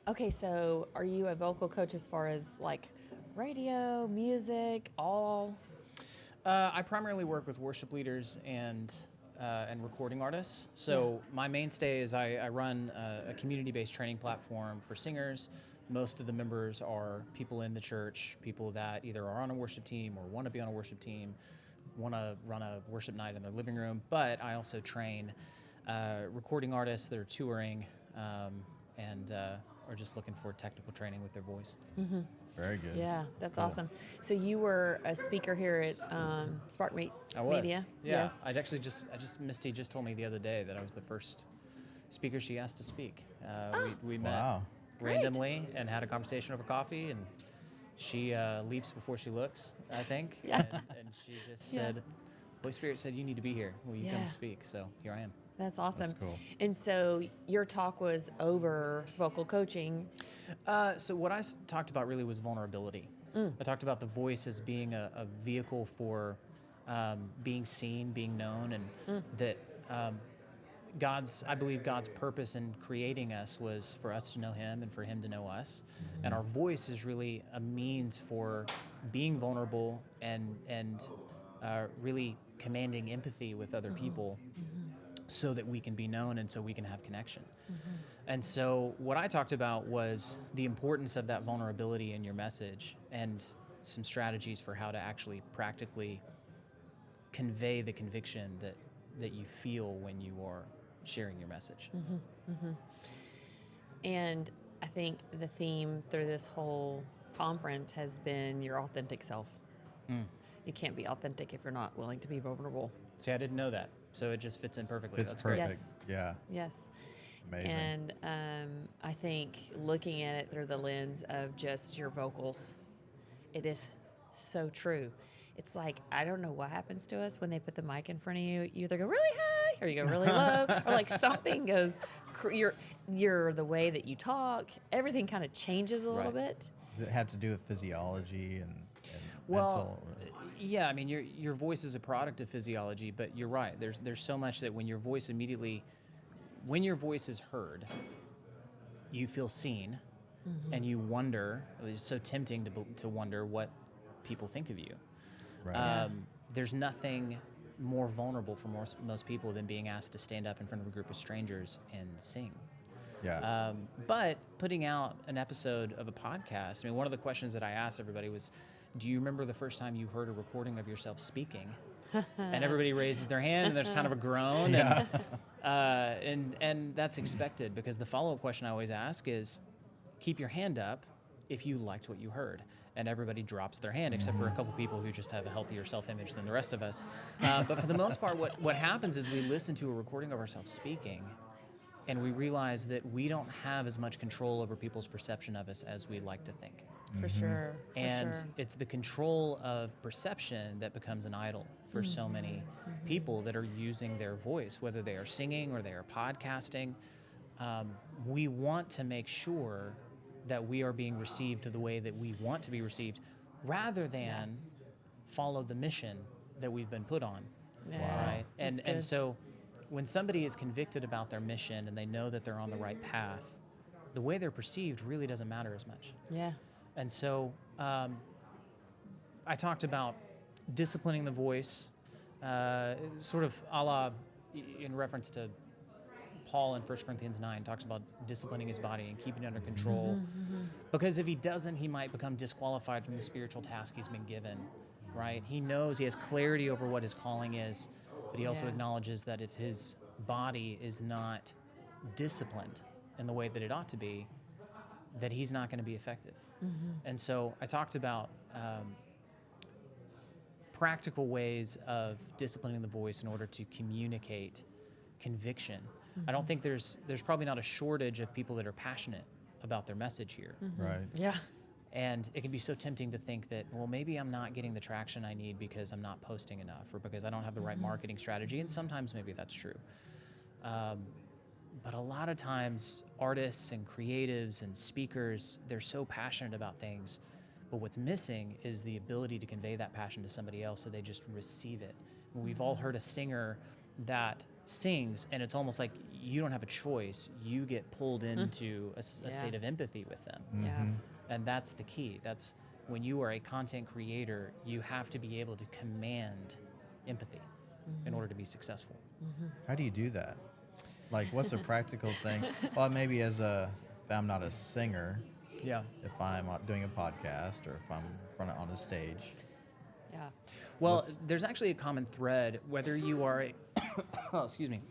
Okay, so are you a vocal coach as far as like radio, music, all? I primarily work with worship leaders and recording artists. So my mainstay is I run a community-based training platform for singers. Most of the members are people in the church, people that either are on a worship team or want to be on a worship team, want to run a worship night in their living room. But I also train recording artists that are touring and are just looking for technical training with their voice. Very good. Yeah, that's cool. awesome. So you were a speaker here at Spark I was. Media? Yeah. Yes. Misty just told me the other day that I was the first speaker she asked to speak. We met Wow. randomly and had a conversation over coffee, and she leaps before she looks, I think. Yeah. And she just said, Holy Spirit said, you need to be here. Will you come speak? So here I am. That's awesome. That's cool. And so your talk was over vocal coaching. So what I talked about really was vulnerability. I talked about the voice as being a vehicle for being seen, being known, and that I believe God's purpose in creating us was for us to know Him and for Him to know us. And our voice is really a means for being vulnerable and really commanding empathy with other people so that we can be known and so we can have connection. And so what I talked about was the importance of that vulnerability in your message and some strategies for how to actually practically convey the conviction that you feel when you are sharing your message. And I think the theme through this whole conference has been your authentic self. You can't be authentic if you're not willing to be vulnerable. See, I didn't know that. So it just fits in perfectly. Fits That's perfect. great. Yes. Yeah. Yes. Amazing. And I think looking at it through the lens of just your vocals, it is so true. It's like, I don't know what happens to us when they put the mic in front of you. You either go really high or you go really low, or like something goes, you're the way that you talk, everything kind of changes a little bit. Does it have to do with physiology and Well, mental? yeah, I mean, your voice is a product of physiology, but you're right. There's so much that when your voice is heard, you feel seen, and you wonder. It's so tempting to wonder what people think of you. Right. There's nothing more vulnerable for most people than being asked to stand up in front of a group of strangers and sing. Yeah. But putting out an episode of a podcast, I mean, one of the questions that I asked everybody was, do you remember the first time you heard a recording of yourself speaking? And everybody raises their hand, and there's kind of a groan. And that's expected, because the follow-up question I always ask is, keep your hand up if you liked what you heard. And everybody drops their hand, except for a couple people who just have a healthier self-image than the rest of us. But for the most part, what happens is we listen to a recording of ourselves speaking, and we realize that we don't have as much control over people's perception of us as we'd like to think. For sure. And it's the control of perception that becomes an idol for so many people that are using their voice, whether they are singing or they are podcasting. We want to make sure that we are being received the way that we want to be received, rather than follow the mission that we've been put on. Right? And so when somebody is convicted about their mission and they know that they're on the right path, the way they're perceived really doesn't matter as much. Yeah. And so I talked about disciplining the voice, sort of a la, in reference to Paul in 1 Corinthians 9, talks about disciplining his body and keeping it under control. Because if he doesn't, he might become disqualified from the spiritual task he's been given, right? He knows, he has clarity over what his calling is, but he also acknowledges that if his body is not disciplined in the way that it ought to be, that he's not going to be effective. And so I talked about practical ways of disciplining the voice in order to communicate conviction. I don't think there's probably not a shortage of people that are passionate about their message here. Right. Yeah. And it can be so tempting to think that, well, maybe I'm not getting the traction I need because I'm not posting enough, or because I don't have the right marketing strategy, and sometimes maybe that's true. But a lot of times, artists and creatives and speakers, they're so passionate about things, but what's missing is the ability to convey that passion to somebody else so they just receive it. We've all heard a singer that sings, and it's almost like you don't have a choice. You get pulled into a Yeah. state of empathy with them. Yeah. And that's the key. That's when you are a content creator, you have to be able to command empathy in order to be successful. How do you do that? Like, what's a practical thing? Well, maybe if I'm not a singer, Yeah. if I'm doing a podcast, or if I'm on a stage. Yeah. Well, What's- there's actually a common thread whether you are a oh, excuse me.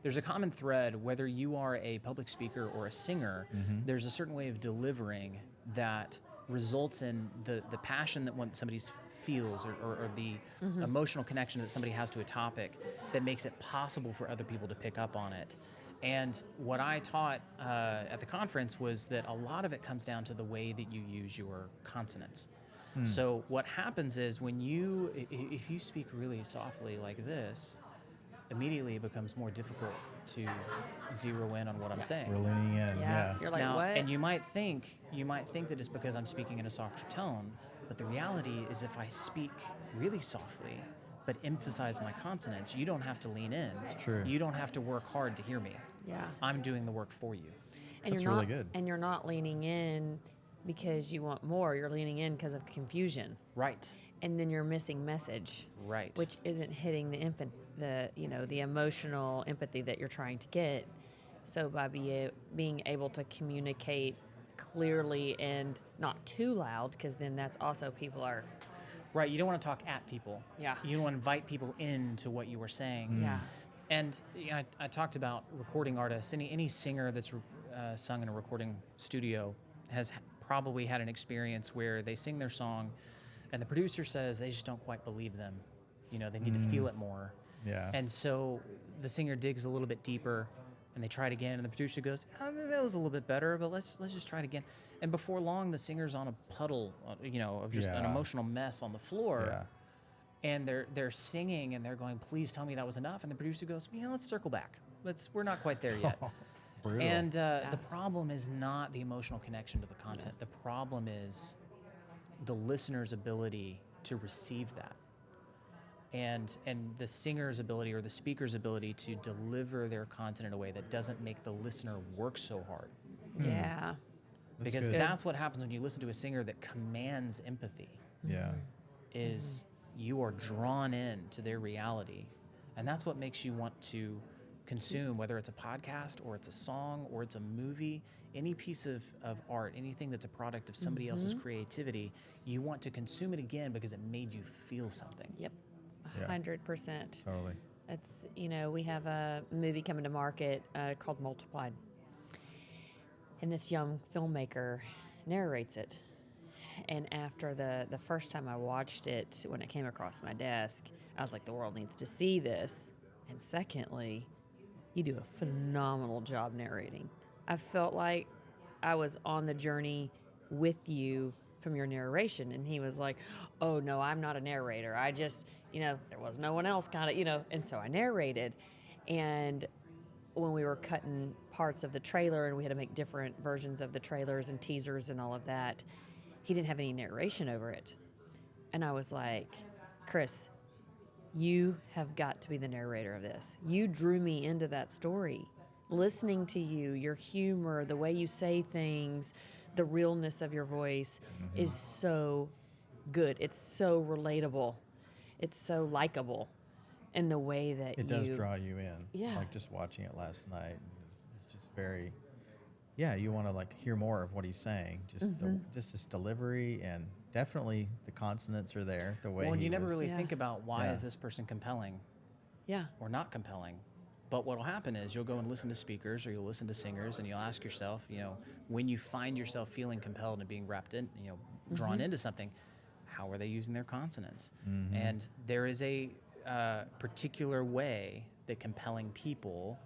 There's a common thread whether you are a public speaker or a singer. There's a certain way of delivering that results in the passion that somebody feels, or the emotional connection that somebody has to a topic that makes it possible for other people to pick up on it. And what I taught at the conference was that a lot of it comes down to the way that you use your consonants. So what happens is if you speak really softly like this, immediately it becomes more difficult to zero in on what I'm saying. We're leaning in. Yeah. You're like, Now, what? and you might think that it's because I'm speaking in a softer tone, but the reality is if I speak really softly but emphasize my consonants, you don't have to lean in. It's true. You don't have to work hard to hear me. Yeah. I'm doing the work for you. And That's you're really not, good. And you're not leaning in because you want more. You're leaning in because of confusion. Right. And then you're missing message. Right. Which isn't hitting the emotional empathy that you're trying to get. So by being able to communicate clearly and not too loud, because then that's also people are. Right. You don't want to talk at people. Yeah. You don't want to invite people into what you were saying. Yeah. And I talked about recording artists. Any singer that's sung in a recording studio has probably had an experience where they sing their song and the producer says they just don't quite believe them. They need to feel it more. Yeah. And so the singer digs a little bit deeper and they try it again, and the producer goes, that was a little bit better, but let's just try it again. And before long, the singer's on a puddle, of just an Yeah. emotional mess on the floor. Yeah. And they're singing and they're going, please tell me that was enough. And the producer goes, let's circle back. We're not quite there yet. Brutal. And the problem is not the emotional connection to the content. The problem is the listener's ability to receive that. And the singer's ability or the speaker's ability to deliver their content in a way that doesn't make the listener work so hard. Yeah. That's Because good. that's what happens when you listen to a singer that commands empathy. Yeah. Is you are drawn in to their reality. And that's what makes you want to consume, whether it's a podcast or it's a song or it's a movie, any piece of art, anything that's a product of somebody else's creativity, you want to consume it again because it made you feel something. Yep. Yeah. 100%. Totally. It's, we have a movie coming to market called Multiplied. And this young filmmaker narrates it. And after the first time I watched it, when it came across my desk, I was like, the world needs to see this. And secondly, you do a phenomenal job narrating. I felt like I was on the journey with you from your narration. And he was like, oh, no, I'm not a narrator. I just, there was no one else kind of, and so I narrated. And when we were cutting parts of the trailer and we had to make different versions of the trailers and teasers and all of that, he didn't have any narration over it. And I was like, Chris, you have got to be the narrator of this. You drew me into that story. Listening to you, your humor, the way you say things, the realness of your voice is so good. It's so relatable. It's so likable. And the way that It does draw you in. Yeah. Like just watching it last night, it's just very. Yeah, you want to hear more of what he's saying. Just just his delivery, and definitely the consonants are there. The way. Well, and he you never was- really Yeah. think about why Yeah. is this person compelling Yeah. or not compelling. But what will happen is you'll go and listen to speakers or you'll listen to singers and you'll ask yourself, when you find yourself feeling compelled and being wrapped in, drawn into something, how are they using their consonants? And there is a particular way that compelling people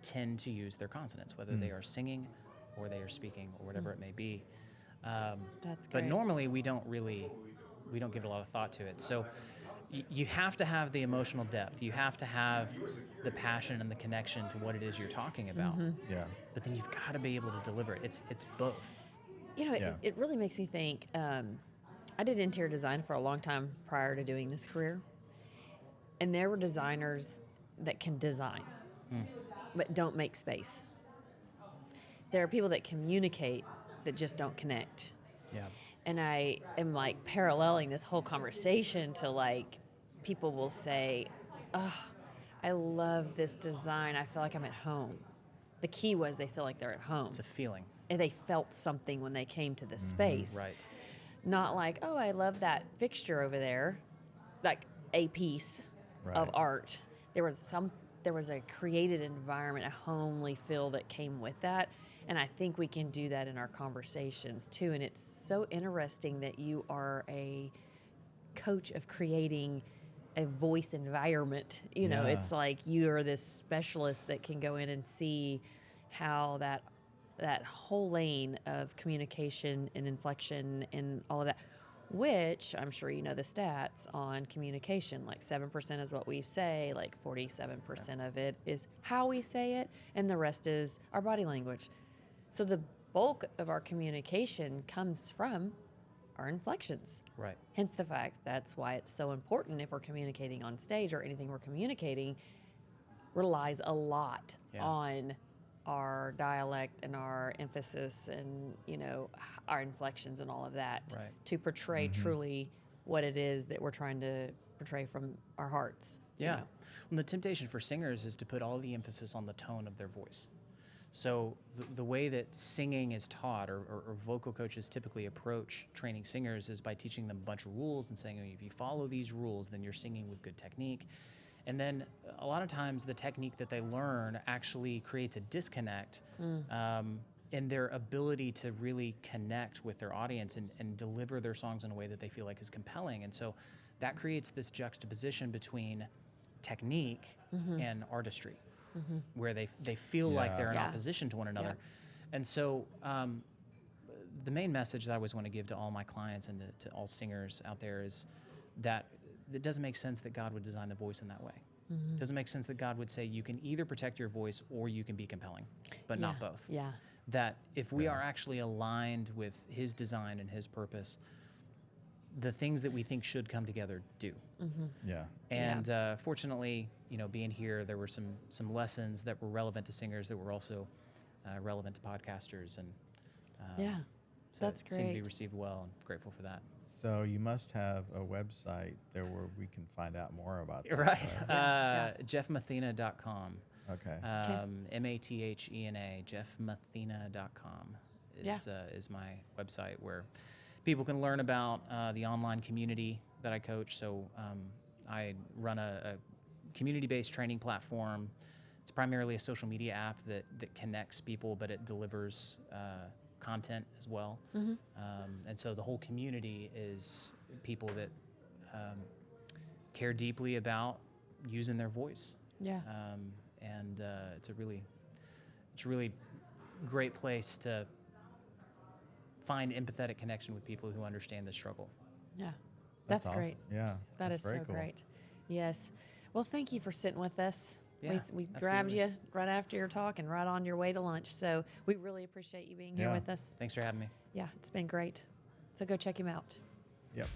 tend to use their consonants, whether they are singing or they are speaking or whatever it may be. That's But great. normally we don't give a lot of thought to it. So you have to have the emotional depth. You have to have the passion and the connection to what it is you're talking about. Yeah. But then you've got to be able to deliver it. It's both. Yeah. It really makes me think. I did interior design for a long time prior to doing this career. And there were designers that can design. but don't make space. There are people that communicate that just don't connect. Yeah. And I am like paralleling this whole conversation to like people will say, "Oh, I love this design. I feel like I'm at home." The key was they feel like they're at home. It's a feeling. And they felt something when they came to this space. Right. Not like, "Oh, I love that fixture over there." Like a piece of Right. art. There was a created environment, a homely feel that came with that. And I think we can do that in our conversations too. And it's so interesting that you are a coach of creating a voice environment. Yeah. It's like you are this specialist that can go in and see how that whole lane of communication and inflection and all of that, which I'm sure you know the stats on communication, like 7% is what we say, like 47% of it is how we say it, and the rest is our body language. So the bulk of our communication comes from our inflections. Right. Hence the fact that's why it's so important if we're communicating on stage or anything we're communicating relies a lot Yeah. on our dialect and our emphasis and, our inflections and all of that Right. to portray truly what it is that we're trying to portray from our hearts. Yeah. Well, the temptation for singers is to put all the emphasis on the tone of their voice. So the way that singing is taught or vocal coaches typically approach training singers is by teaching them a bunch of rules and saying, if you follow these rules, then you're singing with good technique. And then a lot of times the technique that they learn actually creates a disconnect in their ability to really connect with their audience and deliver their songs in a way that they feel like is compelling. And so that creates this juxtaposition between technique and artistry, where they feel like they're in Yeah. opposition to one another. And so the main message that I always want to give to all my clients and to all singers out there is that it doesn't make sense that God would design the voice in that way. It doesn't make sense that God would say you can either protect your voice or you can be compelling, but not both. Yeah. That if we are actually aligned with his design and his purpose, the things that we think should come together do. Yeah. And fortunately, being here, there were some lessons that were relevant to singers that were also relevant to podcasters, and so That's it seemed to be great. received well, and grateful for that. So you must have a website there where we can find out more about that. Right. JeffMathena.com. Okay. Mathena, JeffMathena.com is my website where people can learn about the online community that I coach. So I run a community-based training platform. It's primarily a social media app that connects people, but it delivers content as well. And so the whole community is people that care deeply about using their voice. Yeah. And it's a really great place to find empathetic connection with people who understand the struggle. Yeah. That's awesome. great. Yeah. That that's is very so cool. great. Yes. Well, thank you for sitting with us. Yeah, we grabbed absolutely. you right after your talk and right on your way to lunch. So we really appreciate you being here Yeah. with us. Thanks for having me. Yeah, it's been great. So go check him out. Yep.